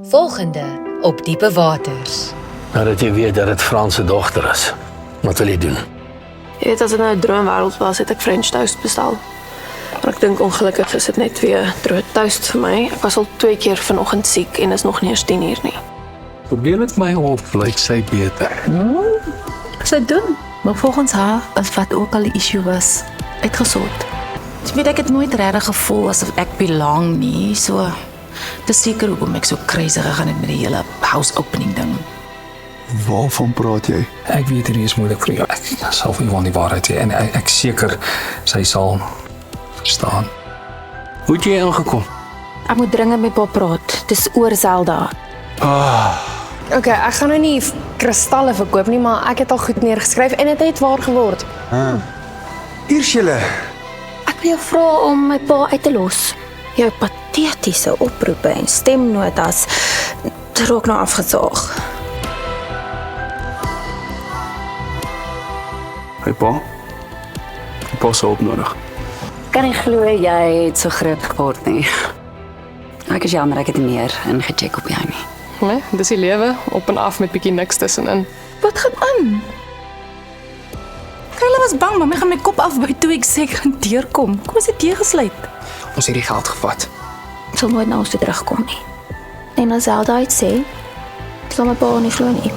Volgende op Diepe Waters. Nou dat jy weet dat dit Frans se dogter is. Wat wil jy doen? Jy weet, as dit nou 'n droomwêreld was, het ek French toast bestel. Maar ek dink ongelukkig is dit net weer droë toast vir my. Ek was al 2 keer vanoggend siek en is nog nie eens 10 uur nie. Probeer met my of lyk sy beter. Sy doen, maar volgens haar is wat ook al die issue was, uitgesort. Jy weet, ek het nooit regtig gevoel asof ek belong nie, so dis seker hoekom ek so crazy gegaan het met die hele house opening ding. Waarvan praat jy? Ek weet hierdie is moeilik vir jou. Ek sal vir jou aan die waarheid sê en ek seker sy sal verstaan. Hoe het jy ingekom? Ek moet dringend met pa praat. Dis oor Zelda. Okay, ek gaan nou nie kristalle verkoop nie, maar ek het al goed neergeskryf en dit het waar geword. Hier's julle. Ek wil jou vra om my pa uit te los. Jou patetiese oproepe en stemnotas het ook nou afgesaag. Hey pa. Pa se hulp nodig. Kan nie glo jy het so groot geword nie. Ek is jammer ek het nie meer ingecheck op jou nie. Nee, dis die lewe, op en af met bietjie niks tussenin. Wat gaan aan? Kyla was bang, maar my gaan my kop afbyt toe ek sê ek gaan deurkom. Kom ons het deur gesluit. Ons het die geld gevat. Ek sal nooit na ons toe terugkom nie. En as Zelda uit sê, sal my pa nie glo nie.